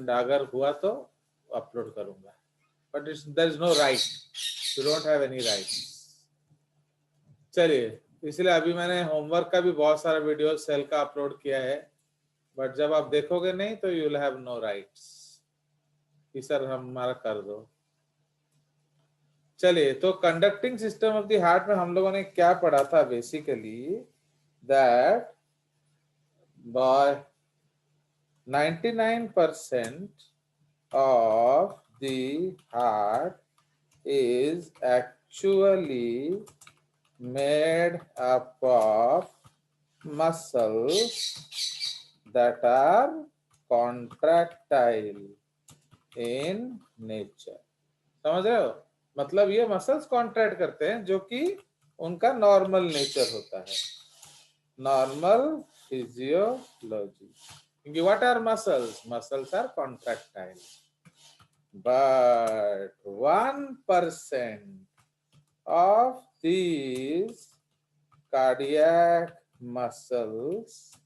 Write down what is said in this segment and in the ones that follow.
And अगर हुआ तो अपलोड करूंगा, but there is no right, you don't have any right. चलिए, इसलिए अभी मैंने होमवर्क का भी बहुत सारा वीडियो सेल का अपलोड किया है, बट जब आप देखोगे नहीं तो you will have no rights कि सर हमारा कर दो। चलिए, तो conducting system of the heart में हम लोगों ने क्या पढ़ा था? Basically that by 99% of the heart is actually made up of muscles that are contractile in nature। समझ रहे हो? मतलब ये मसल्स कॉन्ट्रैक्ट करते हैं जो कि उनका नॉर्मल नेचर होता है, नॉर्मल फिजियोलॉजी। क्योंकि what are muscles? Muscles are contractile, but 1% of these cardiac muscles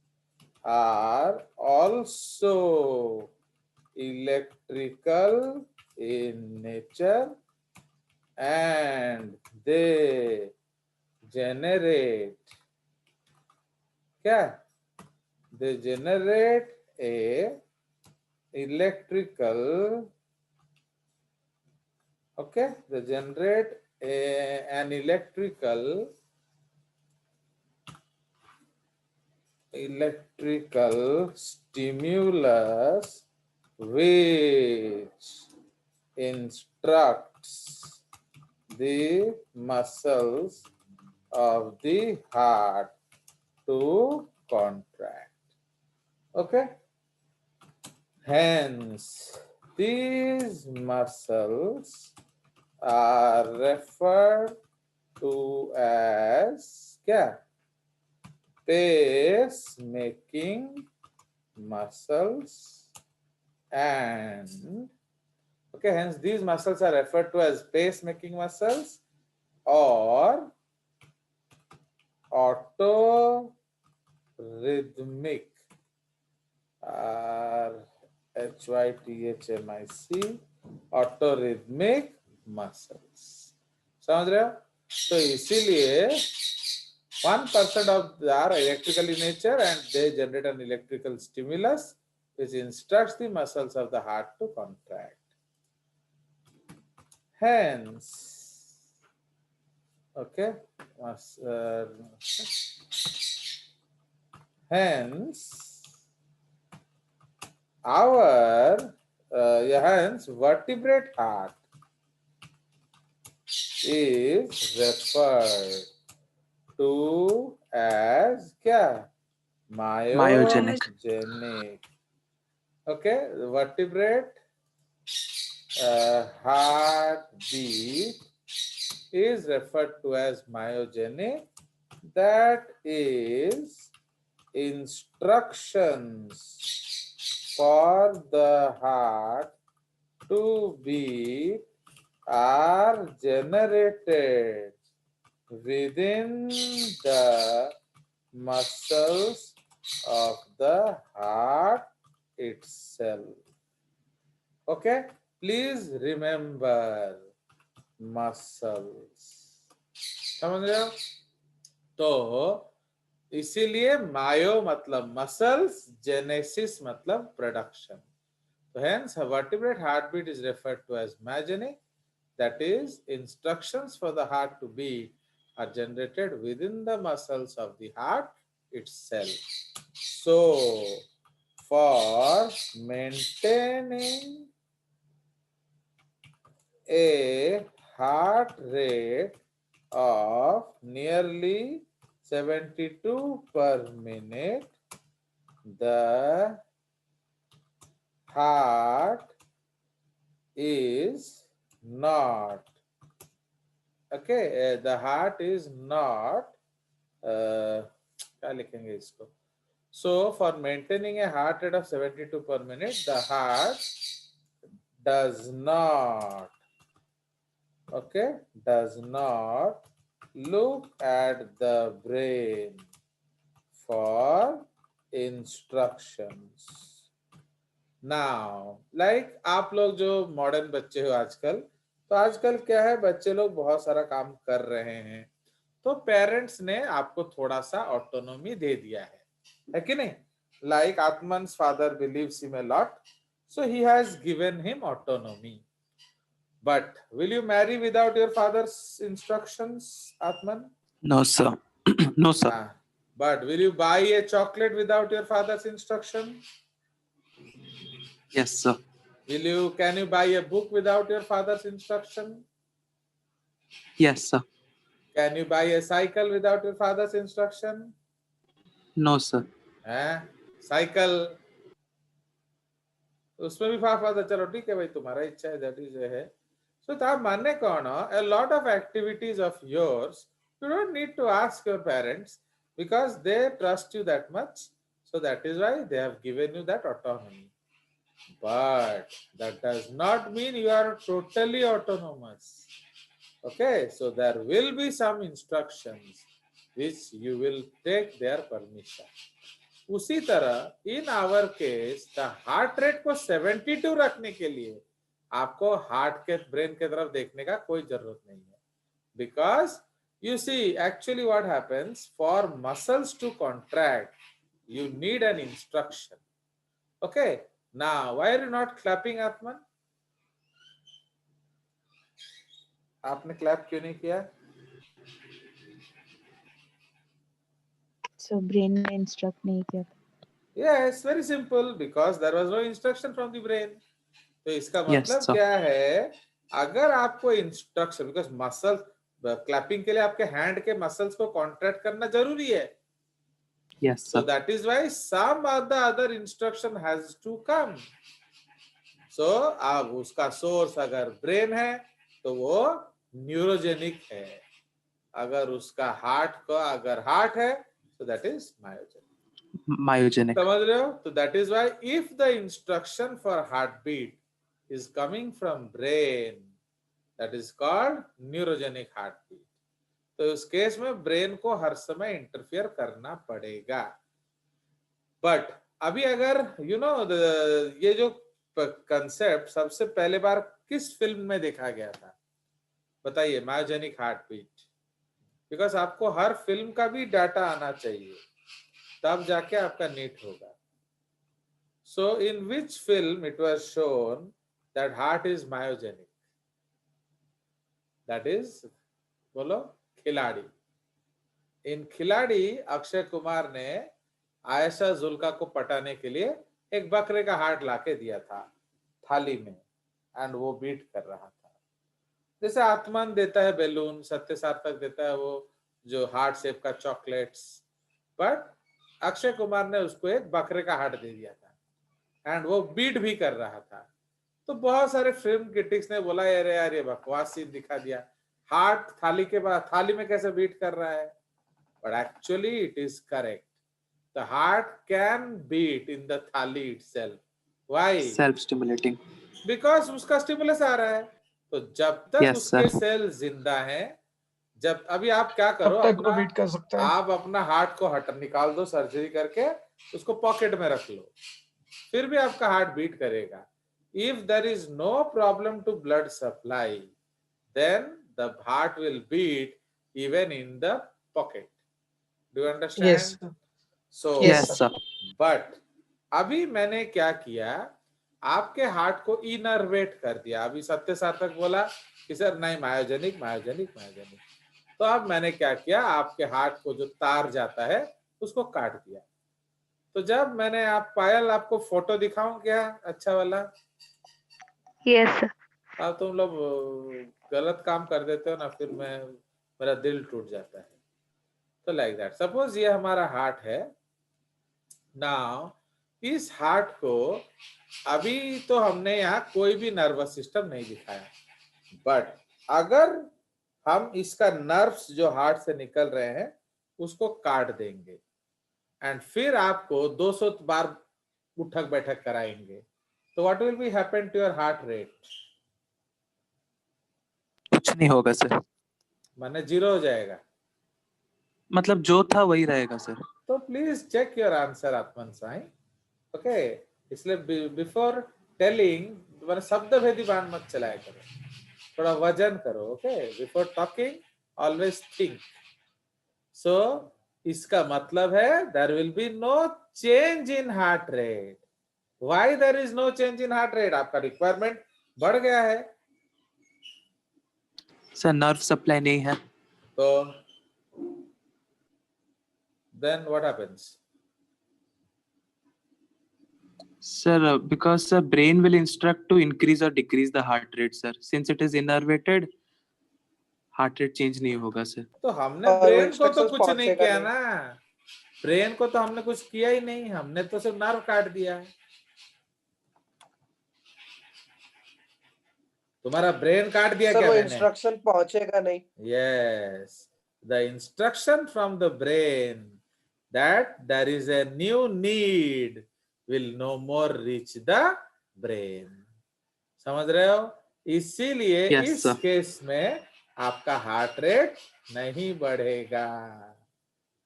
are also electrical in nature and they generate क्या? They generate a electrical, okay, they generate an electrical stimulus which instructs the muscles of the heart to contract. Okay, hence these muscles are referred to as क्या? Pacemaking muscles, and okay, hence these muscles are referred to as pacemaking muscles or autorhythmic, HYTHMIC, autorhythmic muscles। समझ रहे हो? तो इसीलिए 1% of they are electrical in nature and they generate an electrical stimulus which instructs the muscles of the heart to contract. Hence, okay, hence our hence vertebrate heart is referred to as क्या? Myogenic. Myogenic। Okay, the vertebrate heartbeat is referred to as myogenic. That is, instructions for the heart to beat are generated within the muscles of the heart itself. Okay, please remember muscles। समझ रहे हो? तो इसीलिए मायो मतलब muscles, genesis मतलब production. So hence, a vertebrate heartbeat is referred to as myogenic. That is, instructions for the heart to beat are generated within the muscles of the heart itself. So, for maintaining a heart rate of nearly 72 per minute, the heart is not, okay, the heart is not, क्या लिखेंगे इसको? So for maintaining a heart rate of 72 per minute, the heart does not, okay, does not look at the brain for instructions. Now like आप लोग जो modern बच्चे हो आजकल, तो आजकल क्या है, बच्चे लोग बहुत सारा काम कर रहे हैं, तो पेरेंट्स ने आपको थोड़ा सा ऑटोनॉमी दे दिया है कि नहीं? Like Atman's father believes him a lot, so he has given him autonomy. But will you marry without your father's instructions, Atman? No, sir. No, sir. But will you buy a chocolate without your father's instruction? Yes, sir. Can you buy a book without your father's instruction? Yes, sir. Can you buy a cycle without your father's instruction? No, sir. Cycle उसमें भी father, चलो ठीक है भाई, तुम्हारा इच्छा है, that is है. सो तो आप मानने कौन हो, a lot of activities of yours you don't need to ask your parents because they trust you that much, so that is why they have given you that autonomy. But that does not mean you are totally autonomous. Okay, so there will be some instructions which you will take their permission. उसी तरह in our case the heart rate को 72 रखने के लिए आपको heart के brain के तरफ देखने का कोई जरूरत नहीं है, because you see actually what happens, for muscles to contract you need an instruction. Okay, now why are you not clapping Atman? आपने क्लैप क्यों नहीं किया? So brain ने instruct नहीं किया. Yes, very simple, because there was no instruction from the brain. तो इसका मतलब Yes, sir. क्या है, अगर आपको इंस्ट्रक्शन, बिकॉज मसल क्लैपिंग के लिए आपके हैंड के मसल्स को कॉन्ट्रैक्ट करना जरूरी है. Yes, So sir. that is why some of the other instruction has to come. So अब उसका सोर्स अगर ब्रेन है तो वो न्यूरोजेनिक है, अगर उसका अगर हार्ट है तो दैट इज मायोजेनिक. Myogenic. समझ रहे हो? तो that is why if the instruction for heart beat is coming from brain, that is called neurogenic heartbeat. तो उस केस में ब्रेन को हर समय इंटरफियर करना पड़ेगा. बट अभी अगर यू नो ये जो कंसेप्ट सबसे पहले बार किस फिल्म में देखा गया था, बताइए? Myogenic heartbeat. बिकॉज आपको हर फिल्म का भी डाटा आना चाहिए, तब जाके आपका नीट होगा. So in which film it was shown that heart is myogenic? That is, बोलो, खिलाड़ी. इन खिलाड़ी अक्षय कुमार ने आयशा जुल्का को पटाने के लिए एक बकरे का हार्ट लाके दिया था थाली में, एंड वो बीट कर रहा था. जैसे आत्मान देता है बैलून, सत्य सार्थक देता है वो जो हार्ट शेप का चॉकलेट्स, बट अक्षय कुमार ने उसको एक बकरे का हार्ट दे दिया था एंड वो बीट भी कर रहा था. तो बहुत सारे फिल्म क्रिटिक्स ने बोला, अरे यार ये बकवास सीन दिखा दिया, हार्ट थाली के बाद थाली में कैसे बीट कर रहा है? But actually it is correct. The heart can beat in the thali itself. Why? Self stimulating. Because उसका स्टिमुलस आ रहा है. तो जब तक Yes, उसके sir. सेल जिंदा हैं, जब अभी आप क्या करो, तब तक वो बीट कर सकता है. आप अपना हार्ट को निकाल दो, सर्जरी करके उसको पॉकेट में रख लो, फिर भी आपका हार्ट बीट करेगा. If there is no problem to blood supply, then the heart will beat even in the pocket. Do you understand? Yes. So Yes, sir. but अभी मैंने क्या किया, आपके हार्ट को इनर्वेट कर दिया. अभी सत्य सार्थक बोला कि सर नहीं, मायोजेनिक मायोजेनिक मायोजेनिक. तो अब मैंने क्या किया, आपके हार्ट को जो तार जाता है उसको काट दिया. तो जब मैंने पायल आपको फोटो दिखाऊं क्या, अच्छा वाला? Yes sir. अब तुम लोग गलत काम कर देते हो ना, फिर मेरा दिल टूट जाता है. तो लाइक दैट, सपोज ये हमारा हार्ट है. नाउ इस हार्ट को अभी तो हमने यहाँ कोई भी नर्वस सिस्टम नहीं दिखाया, बट अगर हम इसका नर्व्स जो हार्ट से निकल रहे हैं उसको काट देंगे एंड फिर आपको 200 बार उठक बैठक कराएंगे, तो what will be happen to your heart rate? कुछ नहीं होगा सर. माने जीरो हो जाएगा. मतलब जो था वही रहेगा सर. तो please check your answer Atman Sai. Okay, इसलिए बिफोर टेलिंग तुम्हारा शब्द भेदी बाण मत चलाया करो, थोड़ा वजन करो. Okay, before talking always think. So इसका मतलब है there will be no change in heart rate. Why there is no change in heart rate? आपका रिक्वायरमेंट बढ़ गया है. सर नर्व सप्लाई नहीं है. तो then what happens? Sir, because the brain will instruct to increase or decrease the heart rate, sir. Since it is innervated, heart rate change नहीं होगा sir. तो हमने और वो ब्रेन को तो instructions कुछ नहीं पहुंचेगा किया नहीं। ना, ब्रेन को तो हमने कुछ किया ही नहीं, हमने तो सिर्फ नर्व काट दिया है. तुम्हारा ब्रेन काट दिया सर क्या वो मैंने? इंस्ट्रक्शन पहुंचेगा नहीं। Yes, the instruction from the brain that there is a new need will no more reach the brain. समझ रहे हो? इसीलिए Yes, इस sir. केस में आपका हार्ट रेट नहीं बढ़ेगा.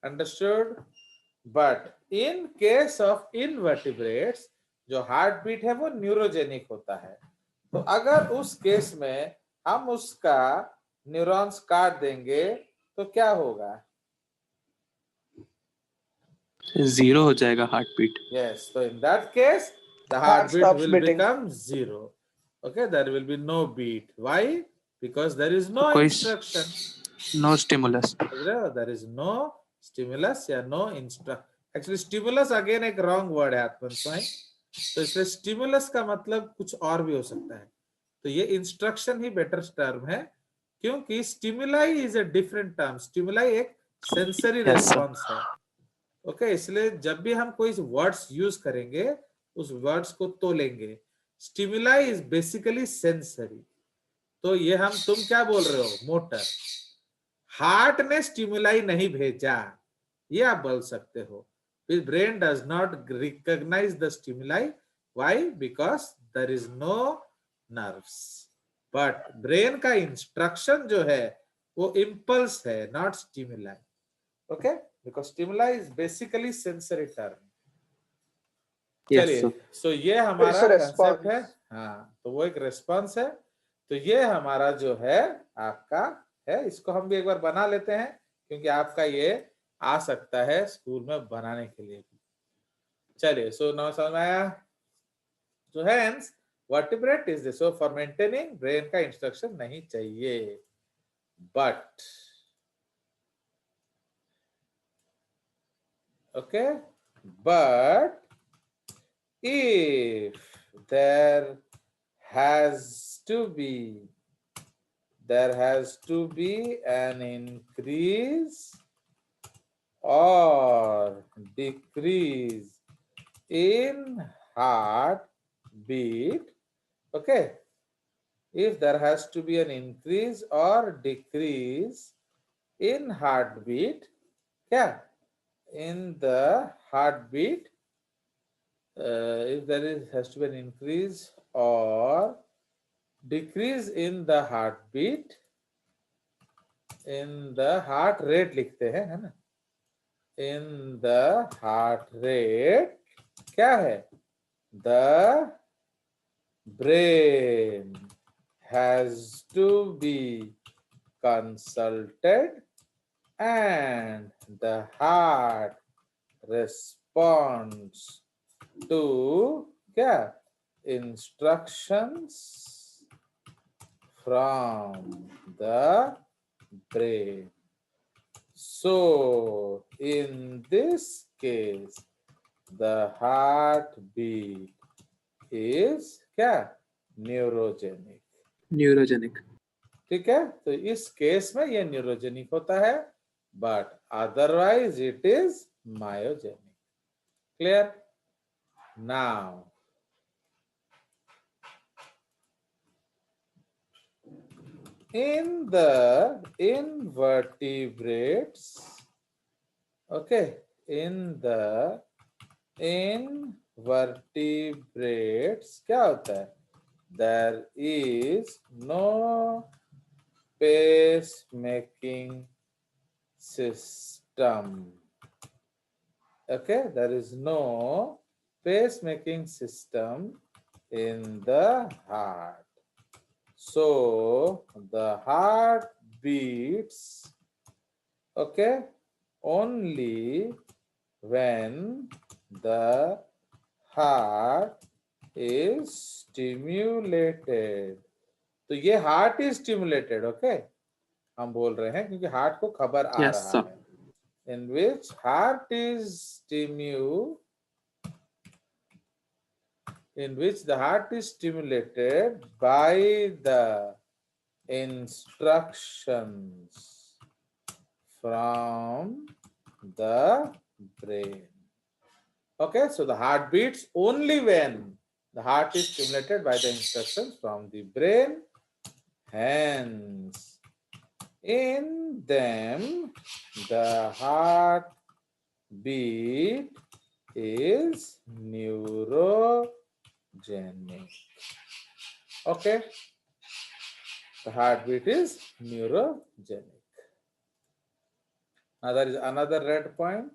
Understood? But in case of invertebrates जो हार्ट बीट है वो न्यूरोजेनिक होता है. तो अगर उस केस में हम उसका न्यूरॉन्स काट देंगे तो क्या होगा? Zero हो जाएगा heart beat. Yes, so in that case the Heart heartbeat stops will beating. become zero. Okay, there will be no beat. Why? Because there is no कोई instruction. no stimulus. There is no stimulus या no instruct. Actually stimulus again एक wrong word है आत्मन स्वयं. तो इसलिए stimulus का मतलब कुछ और भी हो सकता है. तो ये instruction ही better term है, क्योंकि stimuli is a different term. Stimuli एक sensory Yes, sir. response है. ओके, इसलिए जब भी हम कोई वर्ड्स यूज करेंगे उस वर्ड्स को तोलेंगे. Stimuli is basically sensory. तो ये तुम क्या बोल रहे हो? मोटर. हार्ट ने स्टिमुलाई नहीं भेजा, ये आप बोल सकते हो. Brain does not recognize the stimuli. Why? Because there is no nerves. But brain का इंस्ट्रक्शन जो है वो इम्पल्स है, not stimuli. Okay, because stimuli is basically sensory term. Yes, चलिए, sir. सो ये हमारा It's a कंसेप्ट है. response. हाँ, तो वो एक रेस्पॉन्स है. तो ये हमारा जो है आपका है, इसको हम भी एक बार बना लेते हैं क्योंकि आपका ये आ सकता है स्कूल में बनाने के लिए भी. चलिए, सो नाउ समझ में आया? So hence vertebrate is this. So for maintaining brain का इंस्ट्रक्शन नहीं चाहिए. But okay, but if there has to be an increase or decrease in heartbeat. Okay, if there has to be an increase or decrease in heartbeat, क्या? In the heartbeat, if there has to be an increase or decrease in the heartbeat, in the heart rate लिखते हैं, है ना? In the heart rate क्या है? The brain has to be consulted and the heart responds to क्या? Instructions from the brain. So in this case the heartbeat is क्या? Neurogenic. Neurogenic. ठीक है, तो इस केस में ये न्यूरोजेनिक होता है, but otherwise it is myogenic. Clear? Now in the invertebrates, okay, in the invertebrates क्या होता है? There is no pacemaking system. Okay, there is no pacemaking system in the heart. So the heart beats, okay, only when the heart is stimulated. तो ये heart is stimulated, okay, हम बोल रहे हैं क्योंकि हार्ट को खबर आ Yes, रहा sir. है. In which heart is in which the heart is stimulated by the instructions from the brain. Okay, so the heart beats only when the heart is stimulated by the instructions from the brain. Hence, in them, the heart beat is neurogenic. Okay, the heartbeat is neurogenic. Now there is another red point.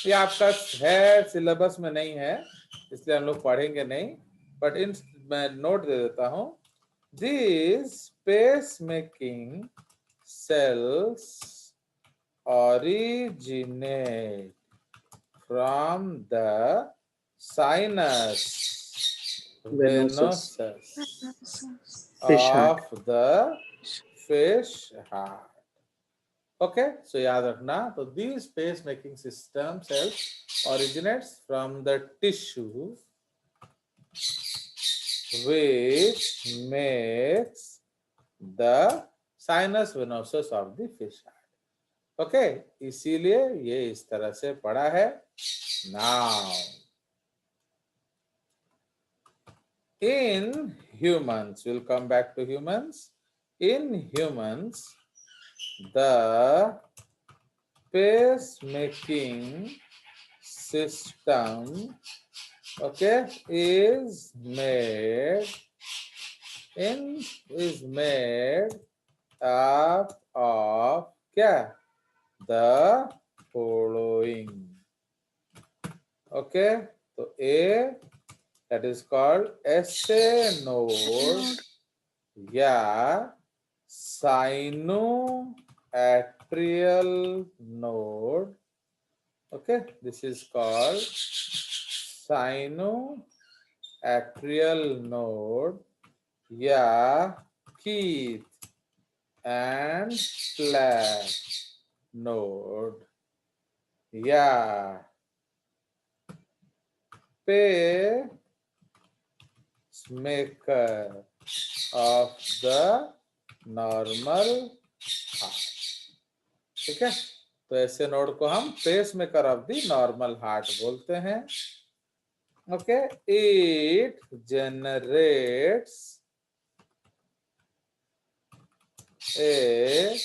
ये आपका है, syllabus में नहीं है, इसलिए हम लोग पढ़ेंगे नहीं, बट इन मैं नोट दे देता हूं. These pacemaking cells originate from the sinus venosus Fish of heart. the fish heart. Okay, so याद रखना, तो these pacemaking system cells originates from the tissue which makes the sinus venosus of the fish heart. Okay, इसीलिए ये इस तरह से पढ़ा है. Now, in humans, we'll come back to humans. In humans, the pacemaking system, okay, is made up of क्या? The following. Okay, so A, that is called SA node या sinoatrial node. Okay, this is called sinoatrial node या Keith and Flack node या pacemaker of the normal heart. ठीक है, तो ऐसे node को हम pacemaker of the normal heart बोलते हैं. Okay, it generates A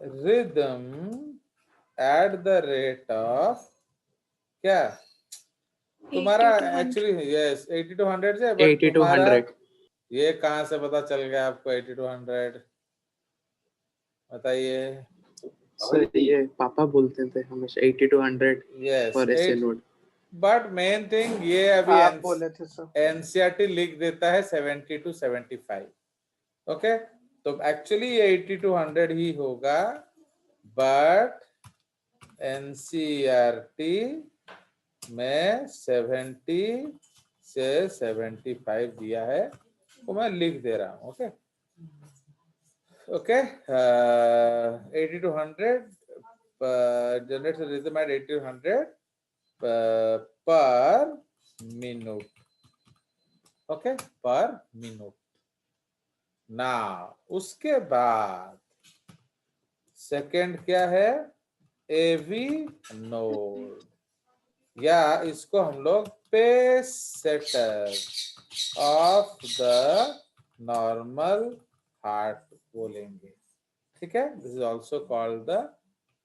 rhythm at the rate of क्या? तुम्हारा 80 to 100. एक्चुअली यस 80 to 100 से, बट 80 to तुम्हारा 100. ये कहाँ से पता चल गया आपको 80 to 100? बताइए. सर ये पापा बोलते थे हमेशा 80 to 100 yes, for SA node. But main thing ये अभी आप बोले थे सर. एनसीईआरटी लिख देता है 70 to 75. ओके, तो एक्चुअली ये 80 to 100 ही होगा, बट एनसीईआरटी में 70 से 75 दिया है, वो मैं लिख दे रहा हूँ. Okay okay, 80 to 100 generates a rhythm at 80 to 100 per minute. Okay, पर मिनट. ना उसके बाद सेकंड क्या है? एवी नोड या इसको हम लोग pacesetter of the normal heart बोलेंगे. ठीक है, this is also called the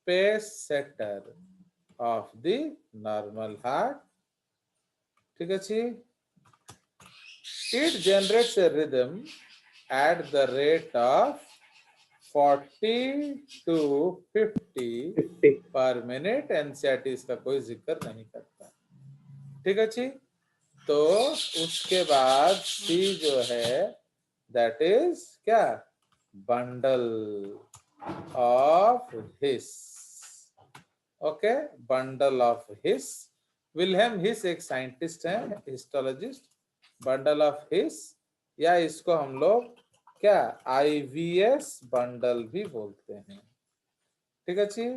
pacesetter of the normal heart. ठीक है जी. It generates a rhythm at the rate of 40 to 50 per minute. NCERT इसका कोई जिक्र नहीं करता. ठीक है जी। तो उसके बाद सी जो है दैट इज क्या, bundle of His. Okay, bundle of His. Wilhelm His एक साइंटिस्ट है, हिस्टोलॉजिस्ट। बंडल ऑफ हिस, या इसको हम लोग क्या आईवीएस बंडल भी बोलते हैं। ठीक है जी।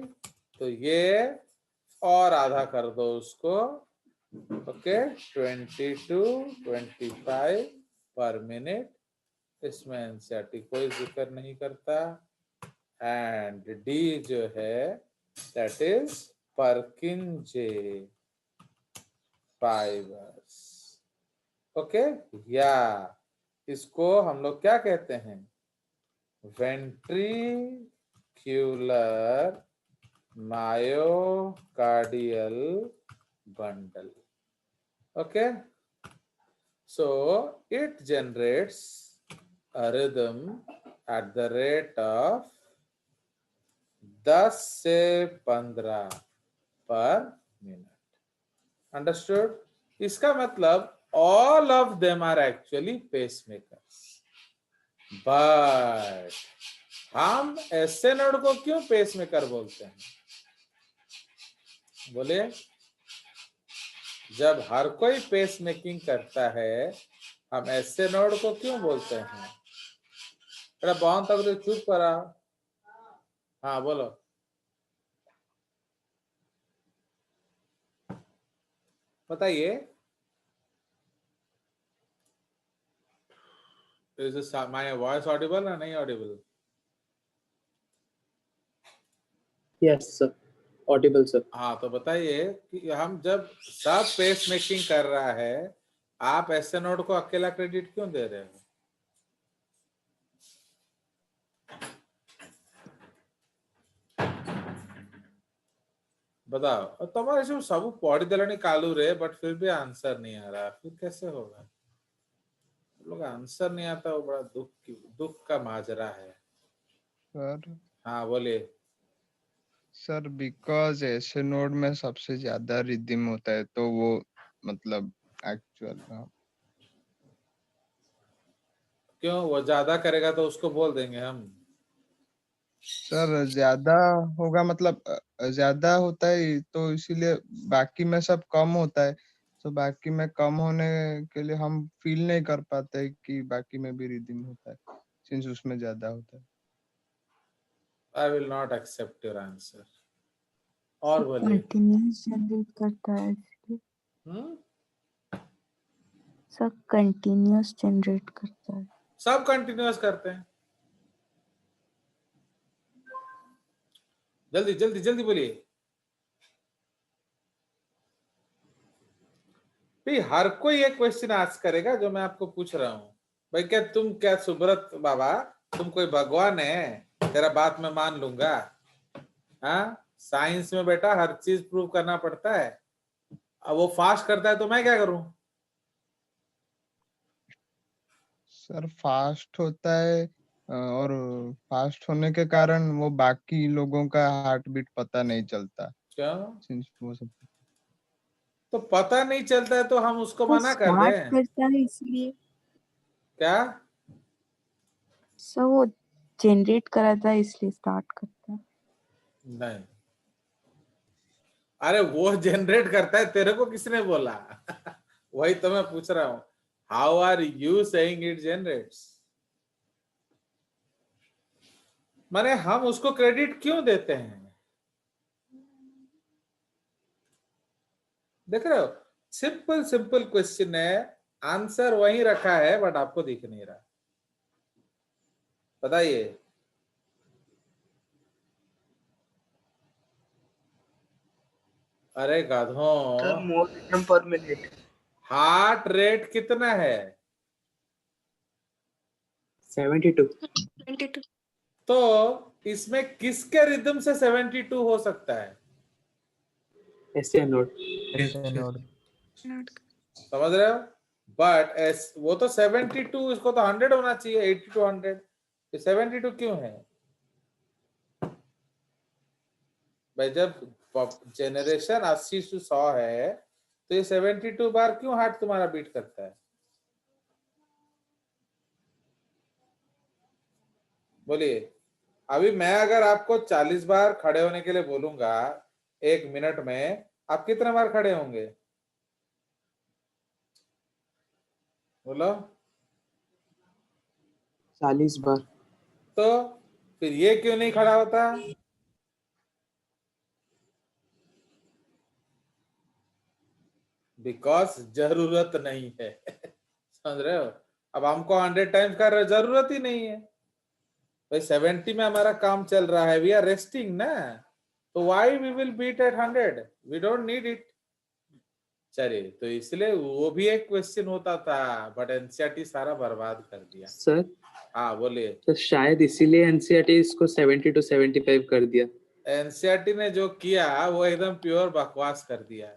तो ये और आधा कर दो उसको। ओके, 22-25 पर मिनट। इसमें एनसीईआरटी कोई जिक्र नहीं करता। एंड डी जो है दैट इज परकिंजे फाइबर्स। ओके, या इसको हम लोग क्या कहते हैं, ventricular myocardial bundle. Okay, so it generates a rhythm at the rate of 10 से 15 per minute. Understood? इसका मतलब all of them are actually pacemakers. But हम ऐसे नोड को क्यों पेसमेकर बोलते हैं? बोले, जब हर कोई पेस मेकिंग करता है हम ऐसे नोड को क्यों बोलते हैं? बहुत तक तो चुप करा। हाँ बोलो, बताइए। इज माय वॉइस ऑडिबल या नहीं Audible? Yes sir, Audible sir. हाँ, तो बताइए कि हम जब सब पेस मेकिंग कर रहा है, आप ऐसे नोड को अकेला क्रेडिट क्यों दे रहे हो? बताओ। तुम्हारे जो सब पढ़ी दिलानी कालू रे, बट फिर भी आंसर नहीं आ रहा, फिर कैसे होगा? लोग आंसर नहीं आता, वो बड़ा दुख का माजरा है। सर हाँ बोलिए। सर बिकॉज ऐसे नोड में सबसे ज्यादा रिदम होता है, तो वो मतलब एक्चुअल क्यों? वो ज्यादा करेगा तो उसको बोल देंगे हम। सर ज्यादा होगा मतलब ज्यादा होता है, तो इसीलिए बाकी में सब कम होता है, तो बाकी में कम होने के लिए हम फील नहीं कर पाते कि बाकी में भी रिदम होता है, सिंस उसमें ज्यादा होता है। I will not accept your answer. और बोलिए। कंटिन्यूअस जनरेट करता है इसलिए। सब कंटिन्यूअस जनरेट करता है। सब कंटिन्यूअस करते हैं। जल्दी जल्दी जल्दी बोलिए भाई। हर कोई एक क्वेश्चन आस्क करेगा जो मैं आपको पूछ रहा हूँ। भाई क्या तुम, क्या सुब्रत बाबा तुम कोई भगवान है? तेरा बात मैं मान लूंगा? हाँ, साइंस में बेटा हर चीज प्रूव करना पड़ता है। अब वो फास्ट करता है तो मैं क्या करूं? सर फास्ट होता है और फास्ट होने के कारण वो बाकी लोगों का हार्ट बीट पता नहीं चलता, क्यों? सिंस वो सब। तो पता नहीं चलता है तो हम उसको वो मना कर स्टार्ट दें करता है इसलिए। क्या? सब वो जनरेट कराता है इसलिए स्टार्ट करता है। नहीं, अरे वो जनरेट करता है, तेरे को किसने बोला? वही तो मैं पूछ रहा हूँ। How are you saying it generates? माने हम उसको क्रेडिट क्यों देते हैं? देख रहे हो, सिंपल सिंपल क्वेश्चन है, आंसर वही रखा है बट आपको दिख नहीं रहा। बताइए। अरे सर गाधों, more rhythm per minute heart rate कितना है? 72। तो इसमें किसके रिदम से 72 हो सकता है? ऐसे नोट। ऐसे नोड समझ रहे हो? बट एस वो तो 72, इसको तो 100 होना चाहिए, 80 to 100। 72 क्यों है भाई? जब जनरेशन 80 से 100 है तो ये 72 बार क्यों हार्ट तुम्हारा बीट करता है? बोलिए। अभी मैं अगर आपको 40 बार खड़े होने के लिए बोलूंगा 1 मिनट में, आप कितने बार खड़े होंगे? बोलो। 40 बार। तो फिर ये क्यों नहीं खड़ा होता? बिकॉज जरूरत नहीं है। समझ रहे हो? अब हमको 100 टाइम्स का जरूरत ही नहीं है भाई। 70 में हमारा काम चल रहा है, वी आर रेस्टिंग ना, तो why we will beat at 100? We don't need it. चलिए, तो इसलिए वो भी एक क्वेश्चन होता था, बट एनसीईआरटी सारा बर्बाद कर दिया। सर हाँ बोलिए। तो शायद इसीलिए एनसीईआरटी इसको 70 to 75 कर दिया। एनसीईआरटी ने जो किया वो एकदम प्योर बकवास कर दिया,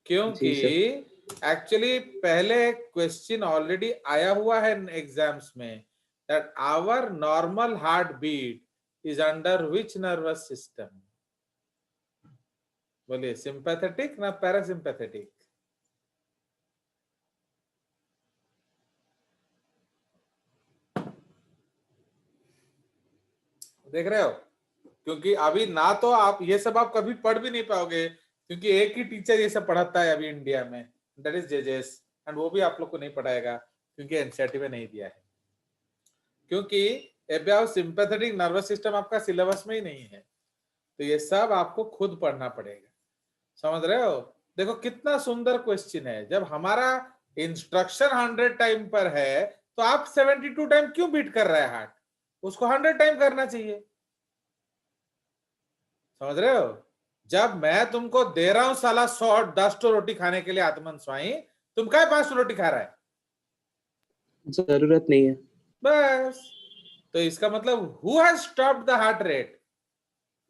क्योंकि एक्चुअली पहले क्वेश्चन ऑलरेडी आया हुआ है एग्जाम्स में, that our normal heart beat is under which nervous system? बोलिए, सिंपैथेटिक ना पैरासिम्पैथेटिक? देख रहे हो? क्योंकि अभी ना तो आप ये सब आप कभी पढ़ भी नहीं पाओगे, क्योंकि एक ही टीचर ये सब पढ़ाता है अभी इंडिया में, दैट इज जेजेस, एंड वो भी आप लोग को नहीं पढ़ाएगा क्योंकि एनसीईआरटी में नहीं दिया है। क्योंकि एबाउट सिंपैथेटिक नर्वस सिस्टम आपका सिलेबस में ही नहीं है, तो ये सब आपको खुद पढ़ना पड़ेगा। समझ रहे हो? देखो कितना सुंदर क्वेश्चन है। जब हमारा इंस्ट्रक्शन 100 टाइम पर है, तो आप 72 टाइम क्यों बीट कर रहे हैं हार्ट? उसको 100 टाइम करना चाहिए। समझ रहे हो? जब मैं तुमको दे रहा हूं साला 10 रोटी खाने के लिए आत्मन स्वाई, तुम क्या 5 रोटी खा रहा है? जरूरत नहीं है बस। तो इसका मतलब who has stopped the heart rate?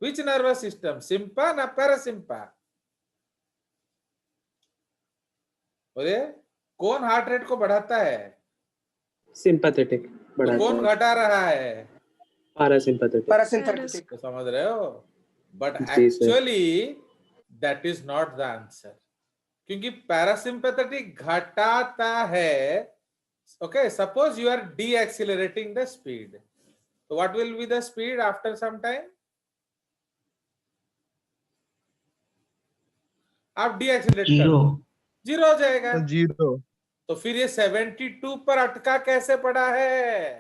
Which nervous system? Sympa ना पैरासिम्पा? बोले, कौन हार्ट रेट को बढ़ाता है? सिंपैथेटिक तो बढ़ाता कौन है घटा रहा है? पैरासिम्पैथेटिक। तो समझ रहे हो? बट जी sir. Actually that is not the answer, क्योंकि पैरासिम्पैथेटिक घटाता है। Okay, suppose you are decelerating the speed, तो what will be the speed after some time? आप डीएक्सिलरेट कर दो, 0 हो जाएगा। तो 0। तो फिर ये 72 पर अटका कैसे पड़ा है?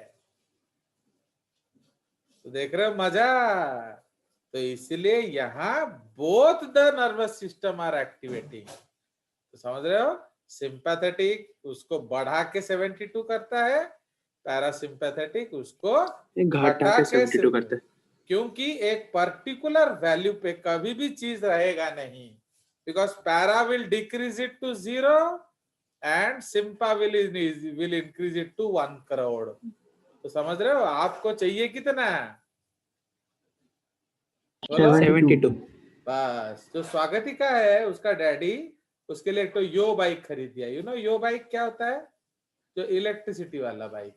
तो देख रहे हो मजा? तो इसलिए यहां both the nervous system are activating. तो समझ रहे हो? सिंपैथेटिक उसको बढ़ा के 72 करता है, पैरासिम्पैथेटिक उसको घटा के 72 करते हैं। क्योंकि एक पर्टिकुलर वैल्यू पे कभी भी चीज रहेगा नहीं, because para will decrease it to 0 and sympa will increase it to 1 crore. तो समझ रहे हो? आपको चाहिए कितना? 72। बस। जो स्वागतिका है उसका डैडी उसके लिए एक तो यो बाइक खरीद दिया। यू नो यो बाइक क्या होता है? जो इलेक्ट्रिसिटी वाला बाइक।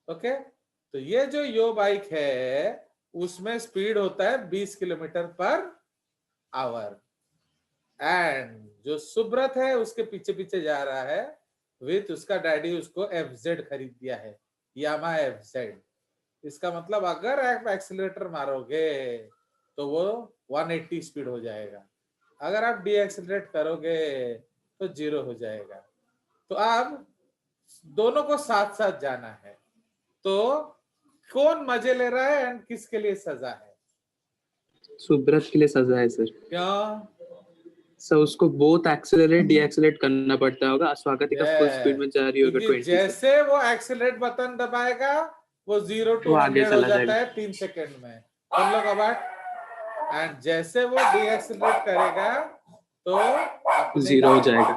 ओके, तो ये जो यो बाइक है उसमें स्पीड होता है 20 किलोमीटर पर आवर, एंड जो सुब्रत है उसके पीछे पीछे जा रहा है विथ उसका डैडी उसको FZ खरीद दिया है, यामा FZ। इसका मतलब अगर आप एक्सीलरेटर मारोगे तो वो 180 स्पीड हो जाएगा, अगर आप डीएक्सीलरेट करोगे तो 0 हो जाएगा। तो अब दोनों को साथ साथ जाना है, तो कौन मजे ले रहा है एंड किसके लिए सजा है? सुब्रत के लिए सजा है सर। क्यों? सर उसको बोथ एक्सेलरेट डीएक्सेलरेट करना पड़ता होगा। स्वागतिका फुल स्पीड में जा रही होगी क्योंकि 20 से। जैसे वो एक्सीलरेट बटन दबाएगा वो 0 to वो आगे 100 हो चला जाता जाएगा। है 3 सेकंड में। तुम लोग अब एंड जैसे वो डीएक्सीलरेट करेगा तो अपने 0 हो जाएगा।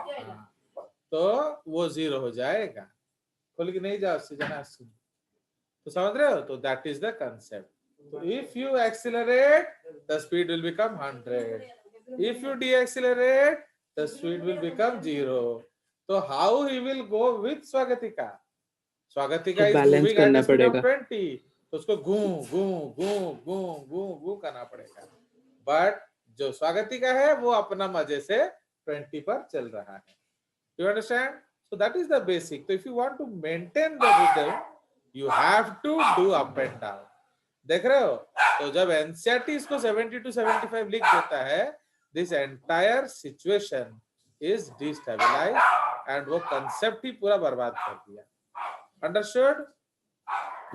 तो वो 0 हो जाएगा। खोल के नहीं जाओ जना, तो समझ रहे हो? तो दैट इज द कंसेप्ट। तो if you accelerate the speed will become 100, if you decelerate the speed will become 0। तो how he will go with Swagatika? Swagatika is balance moving at करना द स्पीड ऑफ पड़ेगा। 20, तो उसको घू घू घू घू घू घू करना पड़ेगा। बट जो स्वागतिका है वो अपना मजे से 20 पर चल रहा है. You understand? So that is the basic. So if you want to maintain the rhythm, you have to do up and down. देख रहे हो? तो जब NCERT इसको 70 to 75 लिख देता है, this entire situation is destabilized and वो concept ही पूरा बर्बाद कर दिया. Understood?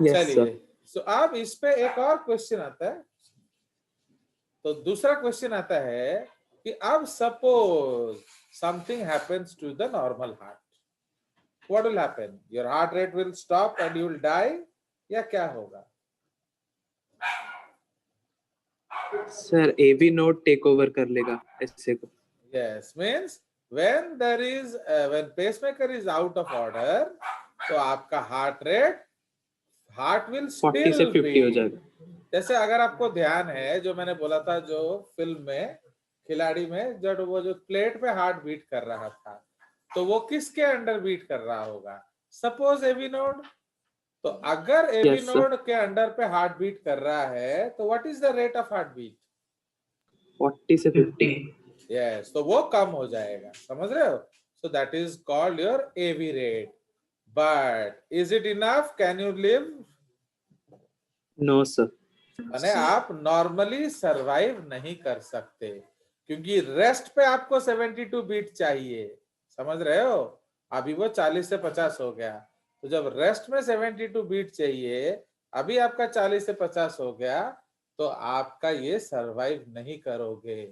Yes, sir. चलिए. So अब इस पे एक और क्वेश्चन आता है. तो दूसरा क्वेश्चन आता है कि अब suppose something happens to the normal heart. What will happen? Your heart rate will stop and you will die या क्या होगा? Sir AV node take over कर लेगा ऐसे को. Yes, means when there is when pacemaker is out of order, तो आपका heart will 40 से still 50 हो beat. जाएगा. जैसे अगर आपको ध्यान है जो मैंने बोला था जो फिल्म में खिलाड़ी में जब वो जो प्लेट पे हार्ट बीट कर रहा था तो वो किसके अंडर बीट कर रहा होगा? Suppose AV node. तो अगर एवी Yes, sir. नोड के अंडर पे हार्ट बीट कर रहा है तो what is the rate of heart beat? 40 से 50. यस, तो वो कम हो जाएगा. समझ रहे हो? So that is called your AV rate. But is it enough? Can you live? No sir. माने आप नॉर्मली सरवाइव नहीं कर सकते क्योंकि रेस्ट पे आपको 72 बीट चाहिए. समझ रहे हो? अभी वो 40 से 50 हो गया. तो जब रेस्ट में 72 बीट चाहिए, अभी आपका 40 से 50 हो गया, तो आपका ये सरवाइव नहीं करोगे.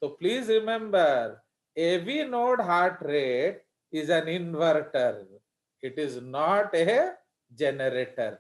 तो please remember, AV node heart rate is an inverter. It is not a generator.